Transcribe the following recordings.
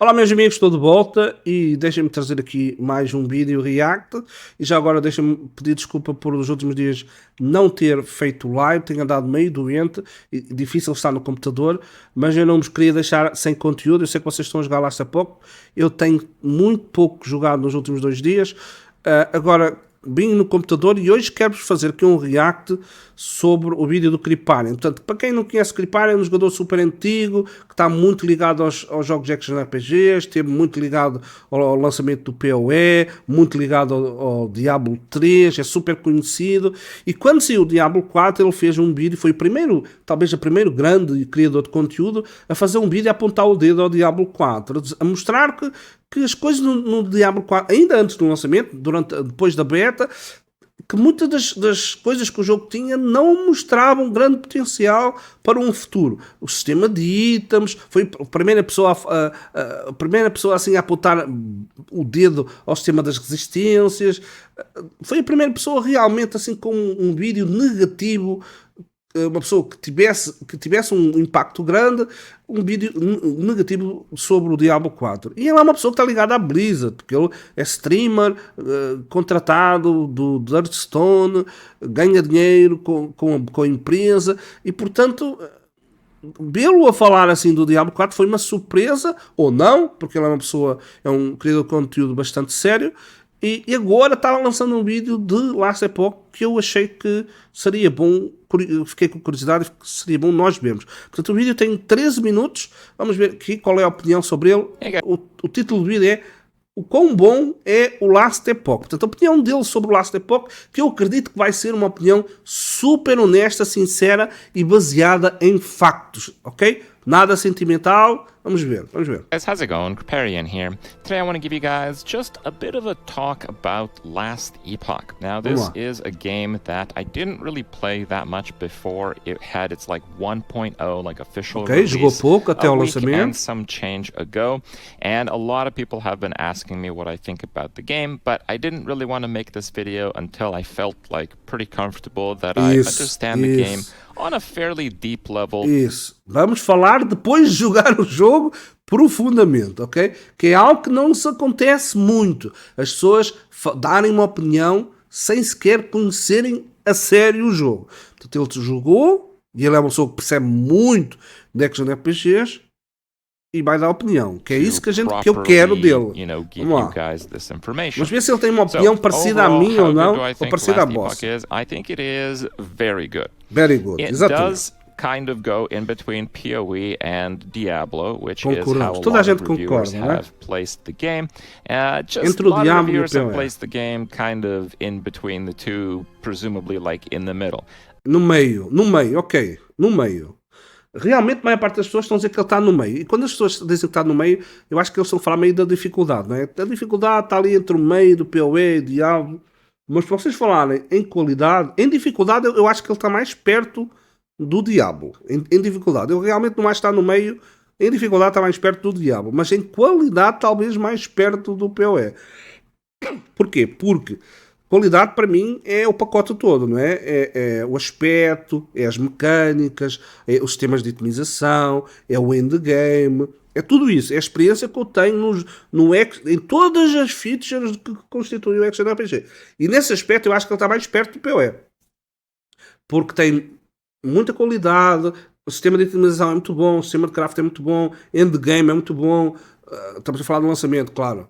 Olá meus amigos, estou de volta e deixem-me trazer aqui mais um vídeo react e já agora deixem-me pedir desculpa por os últimos dias não ter feito live, tenho andado meio doente e difícil estar no computador, mas eu não vos queria deixar sem conteúdo. Eu sei que vocês estão a jogar lá há pouco, eu tenho muito pouco jogado nos últimos 2 dias, agora vim no computador e hoje quero-vos fazer aqui um react sobre o vídeo do Criparian. Portanto, para quem não conhece, Criparian é um jogador super antigo, que está muito ligado aos jogos de action RPGs, esteve muito ligado ao lançamento do PoE, muito ligado ao Diablo 3, é super conhecido, e quando saiu o Diablo 4 ele fez um vídeo, foi o primeiro, talvez o primeiro grande criador de conteúdo a fazer um vídeo a apontar o dedo ao Diablo 4, a mostrar que as coisas no Diablo 4, ainda antes do lançamento, depois da beta, que muitas das coisas que o jogo tinha não mostravam grande potencial para um futuro. O sistema de itens, foi a primeira pessoa assim a apontar o dedo ao sistema das resistências, foi a primeira pessoa realmente assim com um vídeo negativo, uma pessoa que tivesse um impacto grande, um vídeo negativo sobre o Diablo 4. E ele é uma pessoa que está ligada à Blizzard, porque ele é streamer, contratado do Hearthstone, ganha dinheiro com a empresa, e portanto vê-lo a falar assim do Diablo 4 foi uma surpresa, ou não, porque ele é uma pessoa, é um criador de conteúdo bastante sério. E agora estava lançando um vídeo de Last Epoch que eu achei que seria bom, fiquei com curiosidade, que seria bom nós vermos. Portanto, o vídeo tem 13 minutos, vamos ver aqui qual é a opinião sobre ele. O título do vídeo é O Quão Bom é o Last Epoch. Portanto, a opinião dele sobre o Last Epoch, que eu acredito que vai ser uma opinião super honesta, sincera e baseada em factos, ok? Nada sentimental. Vamos ver. Guys, how's it going? Kriparian here. Today I want to give you guys just a bit of a talk about Last Epoch. Now, this is a game that I didn't really play that much before it had its like 1.0 like official release jogou pouco até a o week lançamento. and some change ago, and a lot of people have been asking me what I think about the game, but I didn't really want to make this video until I felt like pretty comfortable that I understand the game on a fairly deep level. Isso. Vamos falar depois de jogar o jogo profundamente, ok? Que é algo que não se acontece muito. As pessoas darem uma opinião sem sequer conhecerem a sério o jogo. Portanto, ele jogou e ele é uma pessoa que percebe muito de action RPGs e vai dar opinião, que é isso que eu quero dele. Vamos lá. Mas ver se ele tem uma opinião parecida a mim ou não, ou parecida a vossa. I think it is very good. Very good, exatamente. Kind of go in between PoE and Diablo, which is how a Toda a lot gente of reviewers concorda, have placed the game. Just Entre a o lot of Diablo e o reviewers have PoE. placed the game kind of in between the two, presumably like in the middle. No meio, ok, no meio. Realmente a maior parte das pessoas estão a dizer que ele está no meio. E quando as pessoas dizem que está no meio, eu acho que eles estão a falar meio da dificuldade, não é? A dificuldade está ali entre o meio do PoE e Diablo. Mas para vocês falarem em qualidade, em dificuldade eu acho que ele está mais perto do Diablo. Em dificuldade. Eu realmente não acho que está no meio. Em dificuldade está mais perto do Diablo. Mas em qualidade talvez mais perto do PoE. Porquê? Porque qualidade para mim é o pacote todo, não é? É o aspecto, é as mecânicas, é os sistemas de itemização, é o endgame, é tudo isso. É a experiência que eu tenho em todas as features que constituem o Action RPG. E nesse aspecto eu acho que ele está mais perto do PoE. Porque tem muita qualidade, o sistema de itemização é muito bom, o sistema de craft é muito bom, endgame é muito bom, estamos a falar do lançamento, claro.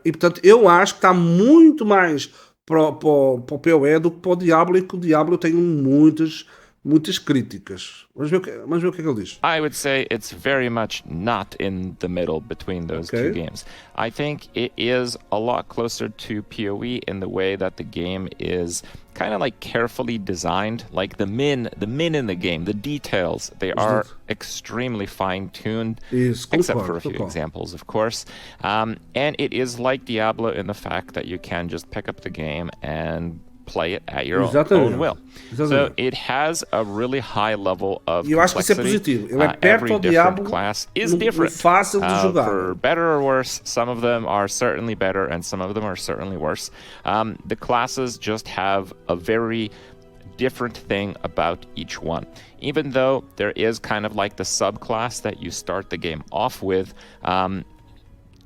E portanto eu acho que está muito mais para o PoE do que para o Diablo, e que o Diablo eu tenho muitas críticas. Vamos ver o que é que ele diz. I would say it's very much not in the middle between those two games. I think it is a lot closer to PoE in the way that the game is kind of like carefully designed. Like the min in the game, the details, they are extremely fine-tuned, except for a few examples, of course. And it is like Diablo in the fact that you can just pick up the game and play it at your own will. So it has a really high level of complexity. Eu acho que isso é positivo. Ele é perto ao Diablo, class is different. Fácil de jogar. For better or worse, some of them are certainly better and some of them are certainly worse. The classes just have a very different thing about each one. Even though there is kind of like the subclass that you start the game off with,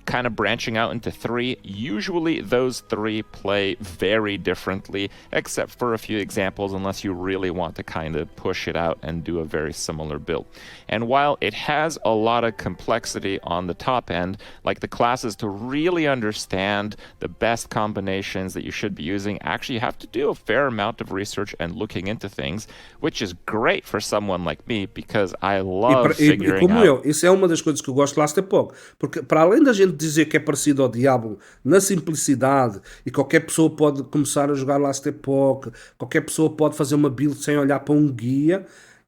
kind of branching out into 3. Usually those 3 play very differently, except for a few examples, unless you really want to kind of push it out and do a very similar build. And while it has a lot of complexity on the top end, like the classes, to really understand the best combinations that you should be using, actually you have to do a fair amount of research and looking into things, which is great for someone like me, because I love figuring como out... isso é uma das coisas que eu gosto de Last Epoch, porque para além da gente dizer que é parecido ao Diablo na simplicidade e qualquer pessoa pode começar a jogar Last Epoch, qualquer pessoa pode fazer uma build sem olhar para um guia,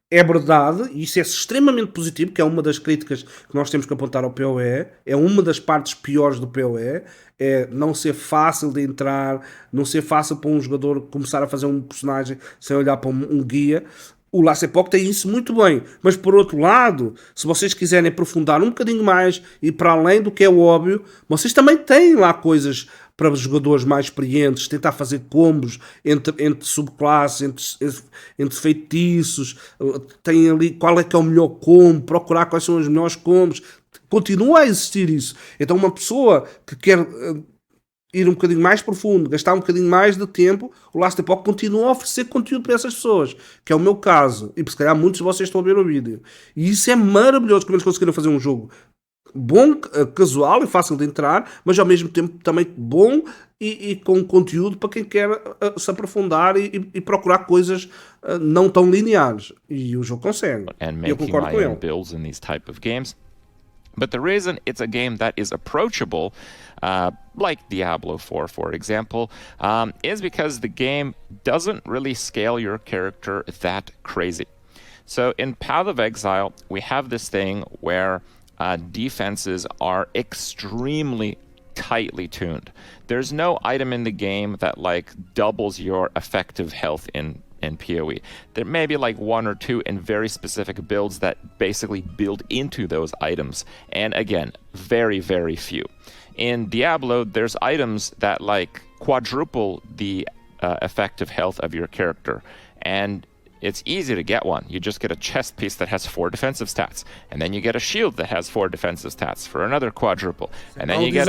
é verdade, e isso é extremamente positivo, que é uma das críticas que nós temos que apontar ao PoE, é uma das partes piores do PoE, é não ser fácil de entrar, não ser fácil para um jogador começar a fazer um personagem sem olhar para um guia. O Last Epoch tem isso muito bem, mas por outro lado, se vocês quiserem aprofundar um bocadinho mais e para além do que é o óbvio, vocês também têm lá coisas para jogadores mais experientes, tentar fazer combos entre subclasses, entre feitiços, tem ali qual é que é o melhor combo, procurar quais são os melhores combos, continua a existir isso. Então uma pessoa que quer ir um bocadinho mais profundo, gastar um bocadinho mais de tempo, o Last Epoch continua a oferecer conteúdo para essas pessoas, que é o meu caso, e se calhar muitos de vocês estão a ver o vídeo. E isso é maravilhoso, como eles conseguiram fazer um jogo bom, casual e fácil de entrar, mas ao mesmo tempo também bom e com conteúdo para quem quer se aprofundar e procurar coisas não tão lineares. E o jogo consegue. E eu concordo com ele. Builds in these type of games. But the reason it's a game that is approachable, like Diablo 4, for example, is because the game doesn't really scale your character that crazy. So in Path of Exile, we have this thing where defenses are extremely tightly tuned. There's no item in the game that like doubles your effective health in PoE. There may be like 1 or 2 in very specific builds that basically build into those items. And again, very, very few. In Diablo, there's items that like quadruple the effective health of your character. And it's easy to get one. You just get a chest piece that has 4 defensive stats, and then you get a shield that has 4 defensive stats for another quadruple, and then you get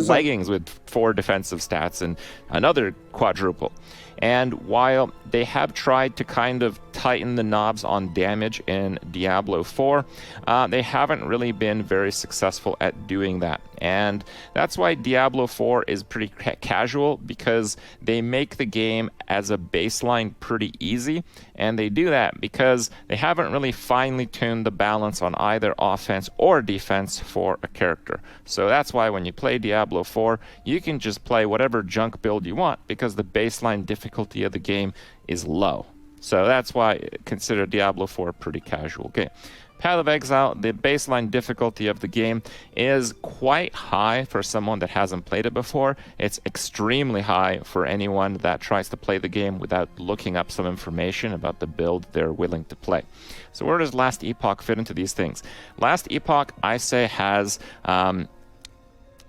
leggings with 4 defensive stats and another quadruple. And while they have tried to kind of tighten the knobs on damage in Diablo 4, they haven't really been very successful at doing that. And that's why Diablo 4 is pretty casual, because they make the game as a baseline pretty easy. And they do that because they haven't really finely tuned the balance on either offense or defense for a character. So that's why when you play Diablo 4, you can just play whatever junk build you want, because the baseline difficulty of the game is low. So that's why I consider Diablo 4 a pretty casual game. Path of Exile, the baseline difficulty of the game is quite high for someone that hasn't played it before. It's extremely high for anyone that tries to play the game without looking up some information about the build they're willing to play. So where does Last Epoch fit into these things? Last Epoch, I say, has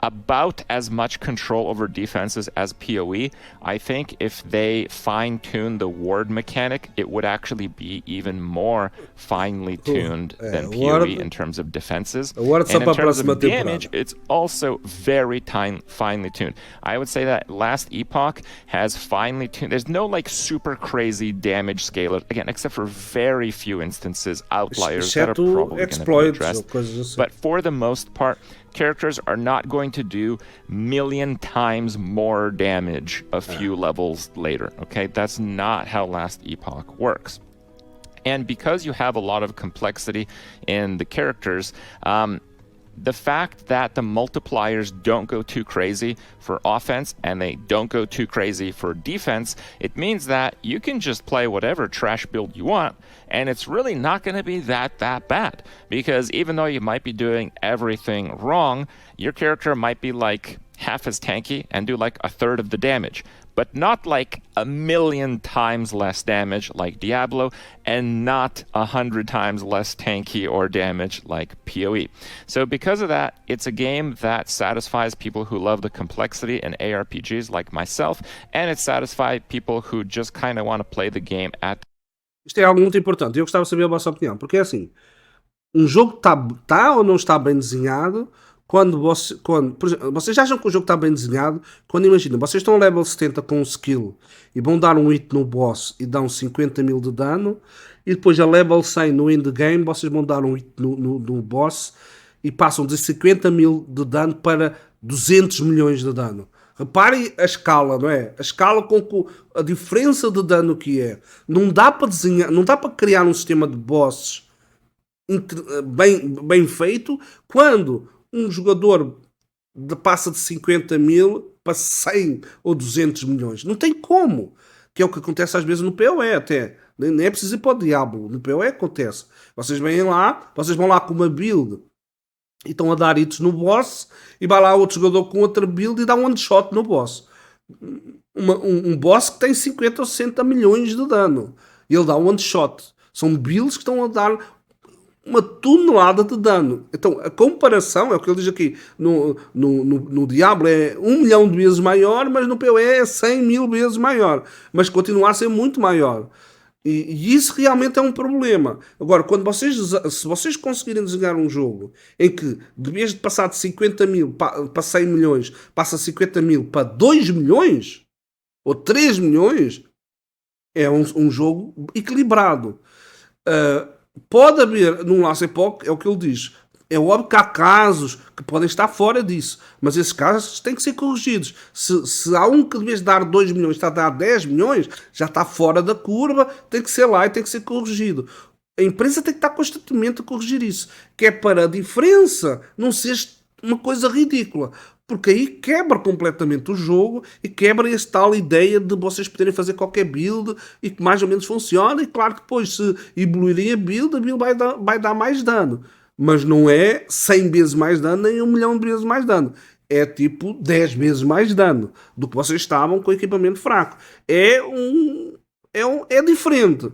about as much control over defenses as PoE. I think if they fine-tune the ward mechanic, it would actually be even more finely tuned than PoE in terms of defenses. And in terms of damage, it's also very finely tuned. I would say that Last Epoch has finely tuned. There's no like super crazy damage scaler, again, except for very few instances, outliers that are probably going to be addressed. But for the most part, characters are not going to do million times more damage a few levels later, okay? That's not how Last Epoch works. And because you have a lot of complexity in the characters, the fact that the multipliers don't go too crazy for offense and they don't go too crazy for defense, it means that you can just play whatever trash build you want, and it's really not going to be that bad. Because even though you might be doing everything wrong, your character might be like half as tanky and do like a third of the damage. but not like 1,000,000 times less damage like Diablo, and not 100 times less tanky or damage like PoE. So because of that, it's a game that satisfies people who love the complexity in ARPGs like myself, and it satisfies people who just kind of want to play the game at. Isto é algo muito importante. Eu gostava de saber a vossa opinião, porque é assim, um jogo está ou não está bem desenhado por exemplo, vocês acham que o jogo está bem desenhado quando, imagina, vocês estão a level 70 com um skill e vão dar um hit no boss e dão 50.000 de dano, e depois a level 100 no endgame vocês vão dar um hit no boss e passam de 50.000 de dano para 200 milhões de dano. Reparem a escala, não é? A escala com a diferença de dano que é. Não dá para desenhar, não dá para criar um sistema de bosses bem feito quando um jogador passa de 50.000 para 100 ou 200 milhões. Não tem como. Que é o que acontece às vezes no PoE até. Nem é preciso ir para o Diablo. No PoE acontece. Vocês vão lá com uma build e estão a dar hits no boss, e vai lá outro jogador com outra build e dá um one shot no boss. Um boss que tem 50 ou 60 milhões de dano. E ele dá um one shot. São builds que estão a dar uma tonelada de dano. Então a comparação é o que ele diz aqui. No Diablo é 1 milhão de vezes maior, mas no PoE é 100.000 vezes maior. Mas continua a ser muito maior. E isso realmente é um problema. Agora, se vocês conseguirem desenhar um jogo em que, de vez de passar de 50.000 para 100 milhões, passa 50.000 para 2 milhões ou 3 milhões, é um jogo equilibrado. Pode haver, num lance Epoch, é o que ele diz. É óbvio que há casos que podem estar fora disso, mas esses casos têm que ser corrigidos. Se há um que de vez de dar 2 milhões está a dar 10 milhões, já está fora da curva, tem que ser lá e tem que ser corrigido. A empresa tem que estar constantemente a corrigir isso, que é para a diferença não ser uma coisa ridícula, porque aí quebra completamente o jogo e quebra essa tal ideia de vocês poderem fazer qualquer build e que mais ou menos funciona. E claro que depois, se evoluírem a build vai dar mais dano. Mas não é 100 vezes mais dano, nem 1 milhão de vezes mais dano. É tipo 10 vezes mais dano do que vocês estavam com equipamento fraco. É diferente.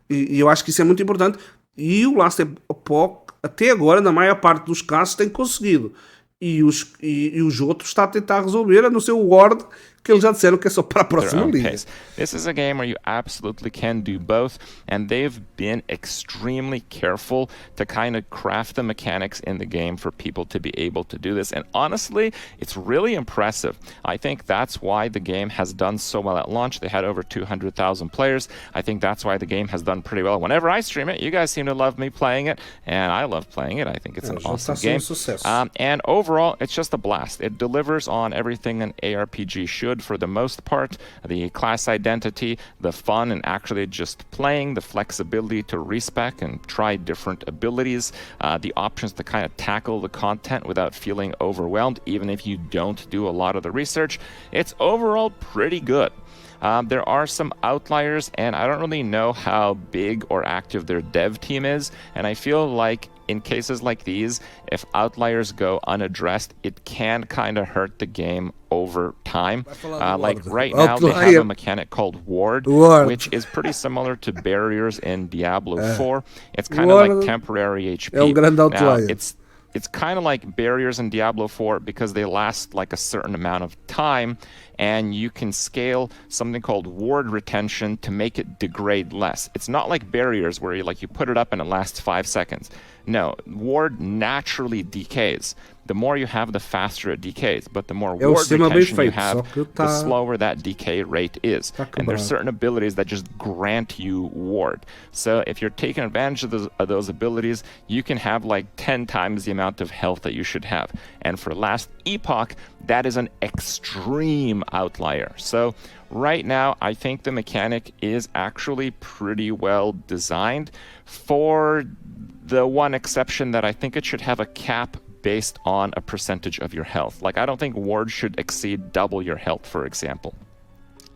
E eu acho que isso é muito importante. E o Last Epoch, até agora, na maior parte dos casos, tem conseguido. E os outros está a tentar resolver, a não ser o Word, que eles já disseram que é só para a próxima liga. This is a game where you absolutely can do both, and they've been extremely careful to kind of craft the mechanics in the game for people to be able to do this. And honestly, it's really impressive. I think that's why the game has done so well at launch. They had over 200,000 players. I think that's why the game has done pretty well. Whenever I stream it, you guys seem to love me playing it, and I love playing it. I think it's an awesome game. And overall, it's just a blast. It delivers on everything an ARPG should for the most part. The class identity, the fun and actually just playing, the flexibility to respec and try different abilities, the options to kind of tackle the content without feeling overwhelmed, even if you don't do a lot of the research. It's overall pretty good. There are some outliers, and I don't really know how big or active their dev team is, and I feel like in cases like these, if outliers go unaddressed, it can kind of hurt the game over time. Like right now, they have a mechanic called Ward, which is pretty similar to barriers in Diablo 4. It's kind of like temporary HP. Now, it's kind of like barriers in Diablo 4 because they last like a certain amount of time, and you can scale something called ward retention to make it degrade less. It's not like barriers where you put it up and it lasts 5 seconds. No, ward naturally decays. The more you have, the faster it decays. But the more ward retention you have, the slower that decay rate is. And there's certain abilities that just grant you ward. So if you're taking advantage of those abilities, you can have like 10 times the amount of health that you should have. And for Last Epoch, that is an extreme outlier. So right now, I think the mechanic is actually pretty well designed, for the one exception that I think it should have a cap based on a percentage of your health. Like, I don't think ward should exceed double your health, for example.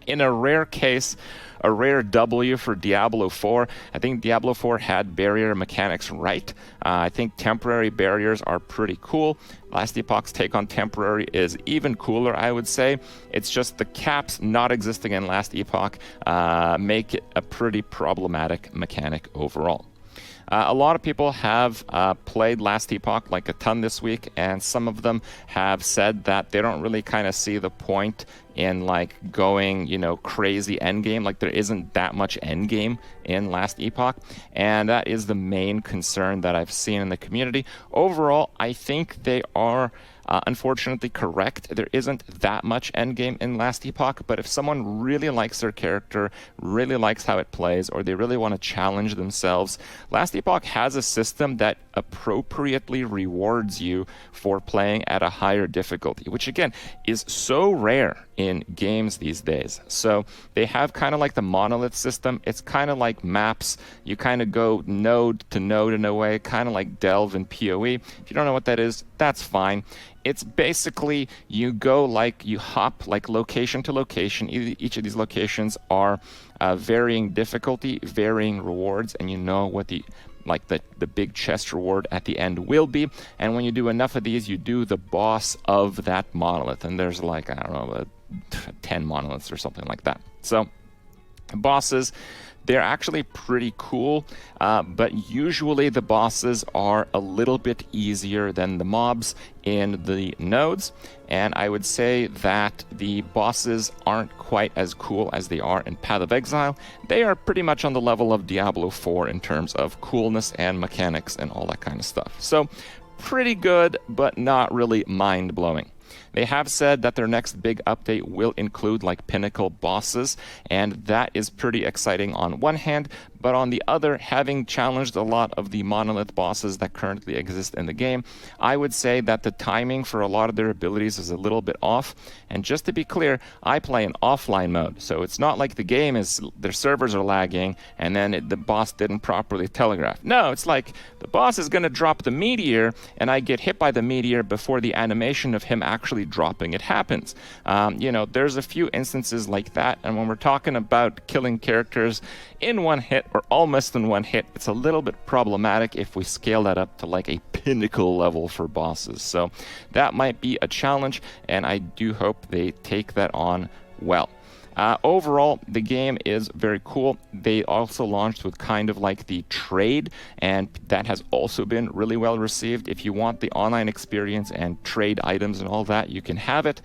In a rare case, a rare W for Diablo 4. I think Diablo 4 had barrier mechanics right. I think temporary barriers are pretty cool. Last Epoch's take on temporary is even cooler, I would say. It's just the caps not existing in Last Epoch make it a pretty problematic mechanic overall. A lot of people have played Last Epoch like a ton this week, and some of them have said that they don't really kind of see the point in like going, crazy endgame. Like there isn't that much endgame in Last Epoch, and that is the main concern that I've seen in the community. Overall, I think they are unfortunately correct. There isn't that much endgame in Last Epoch, but if someone really likes their character, really likes how it plays, or they really want to challenge themselves, Last Epoch has a system that appropriately rewards you for playing at a higher difficulty, which again is so rare in games these days. So they have kind of like the monolith system. It's kind of like maps. You kind of go node to node in a way, kind of like Delve and PoE. If you don't know what that is, that's fine. It's basically you hop like location to location. Each of these locations are varying difficulty, varying rewards, and you know what the big chest reward at the end will be. And when you do enough of these, you do the boss of that monolith. And there's 10 monoliths or something like that. So bosses, they're actually pretty cool, but usually the bosses are a little bit easier than the mobs in the nodes, and I would say that the bosses aren't quite as cool as they are in Path of Exile. They are pretty much on the level of Diablo 4 in terms of coolness and mechanics and all that kind of stuff. So pretty good, but not really mind-blowing. They have said that their next big update will include pinnacle bosses, and that is pretty exciting on one hand, but on the other, having challenged a lot of the monolith bosses that currently exist in the game, I would say that the timing for a lot of their abilities is a little bit off. And just to be clear, I play in offline mode, so it's not like the game their servers are lagging and then the boss didn't properly telegraph. No, it's like the boss is going to drop the meteor and I get hit by the meteor before the animation of him actually dropping it happens. There's a few instances like that, and when we're talking about killing characters in one hit or almost in one hit, it's a little bit problematic if we scale that up to a pinnacle level for bosses. So that might be a challenge, and I do hope they take that on well. Overall, the game is very cool. They also launched with kind of the trade, and that has also been really well received. If you want the online experience and trade items and all that, you can have it.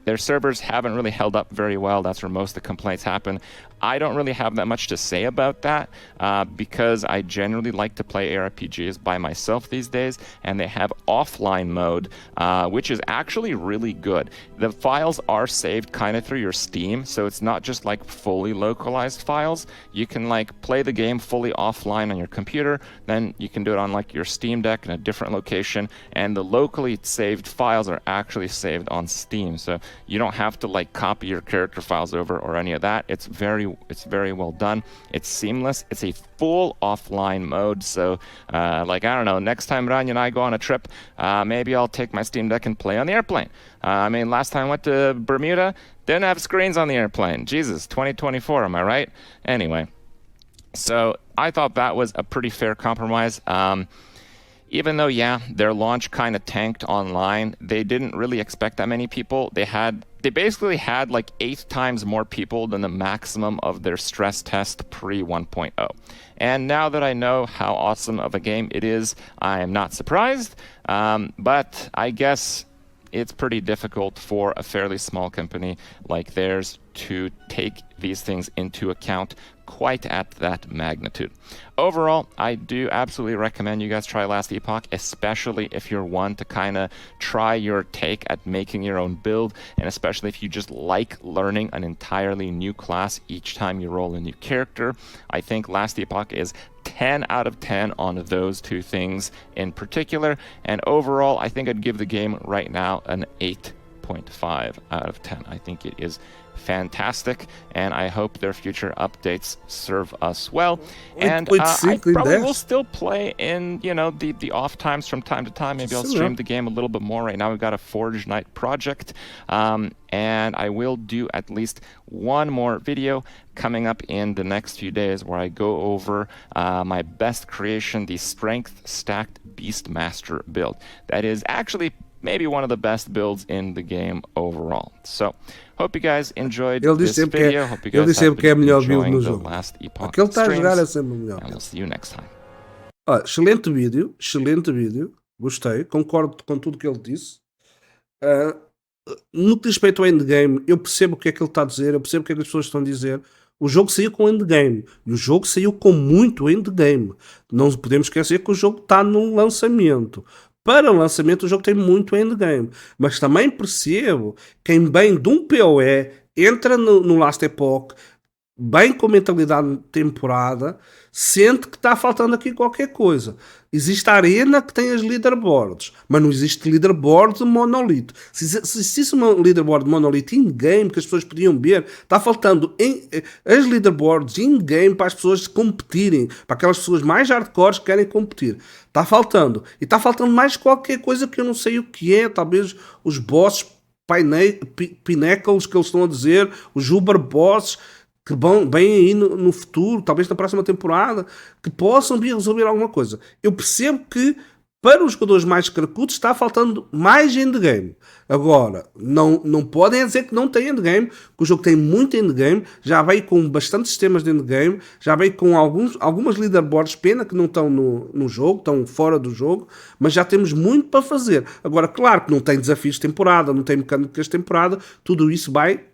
Their servers haven't really held up very well. That's where most of the complaints happen. I don't really have that much to say about that because I generally like to play ARPGs by myself these days, and they have offline mode, which is actually really good. The files are saved kind of through your Steam, so it's not just fully localized files. You can play the game fully offline on your computer, then you can do it on your Steam Deck in a different location, and the locally saved files are actually saved on Steam, so you don't have to copy your character files over or any of that. It's very well done. It's seamless. It's a full offline mode. So, I don't know, next time Rania and I go on a trip, maybe I'll take my Steam Deck and play on the airplane. Last time I went to Bermuda, didn't have screens on the airplane. Jesus, 2024, am I right? Anyway, so I thought that was a pretty fair compromise. Even though, their launch kind of tanked online, they didn't really expect that many people. They basically had 8 times more people than the maximum of their stress test pre 1.0. And now that I know how awesome of a game it is, I am not surprised. But I guess it's pretty difficult for a fairly small company like theirs to take these things into account quite at that magnitude. Overall, I do absolutely recommend you guys try Last Epoch, especially if you're one to kind of try your take at making your own build, and especially if you just like learning an entirely new class each time you roll a new character. I think Last Epoch is 10 out of 10 on those two things in particular, and overall, I think I'd give the game right now an 8.5 out of 10. I think it is fantastic, and I hope their future updates serve us well. And 8.5 I em probably 10. will still play in, you know, the off times from time to time. Maybe I'll stream the game a little bit more. Right now we've got a Forge Night project, and I will do at least one more video coming up in the next few days where I go over my best creation, the Strength Stacked Beastmaster build. That is actually maybe one of the best builds in the game overall. So, hope you guys enjoyed this video. Hope you guys have been enjoying the last Epoch streams, and we'll see you next time. Excelente vídeo, gostei, concordo com tudo que ele disse. No que diz respeito ao endgame, eu percebo o que é que ele está a dizer, eu percebo o que é que as pessoas estão a dizer. O jogo saiu com endgame, e o jogo saiu com muito endgame. Não podemos esquecer que o jogo está no lançamento. Para o lançamento o jogo tem muito endgame, mas também percebo quem bem de um PoE entra no Last Epoch, bem com mentalidade de temporada, sente que está faltando aqui qualquer coisa. Existe a arena que tem as leaderboards, mas não existe leaderboard de monolito. Se existisse uma leaderboard de monolito in-game que as pessoas podiam ver, está faltando as leaderboards in-game para as pessoas competirem, para aquelas pessoas mais hardcore que querem competir. Está faltando. E está faltando mais qualquer coisa que eu não sei o que é. Talvez os bosses pinnacles que eles estão a dizer, os uber bosses que vão bem aí no futuro, talvez na próxima temporada, que possam vir resolver alguma coisa. Eu percebo que para os jogadores mais cracudos está faltando mais endgame. Agora, não podem dizer que não tem endgame, que o jogo tem muito endgame, já veio com bastantes sistemas de endgame, já veio com algumas leaderboards, pena que não estão no jogo, estão fora do jogo, mas já temos muito para fazer. Agora, claro que não tem desafios de temporada, não tem mecânicas de temporada, tudo isso vai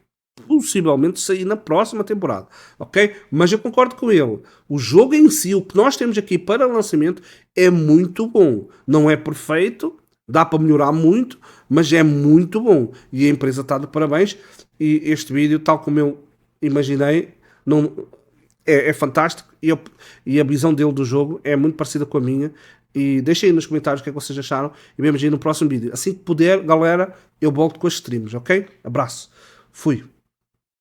possivelmente sair na próxima temporada, ok? Mas eu concordo com ele. O jogo em si, o que nós temos aqui para lançamento é muito bom. Não é perfeito, dá para melhorar muito, mas é muito bom. E a empresa está de parabéns. E este vídeo, tal como eu imaginei, é fantástico. E a visão dele do jogo é muito parecida com a minha. E deixem aí nos comentários o que é que vocês acharam. E vemos aí no próximo vídeo. Assim que puder, galera, eu volto com as streams, ok? Abraço. Fui.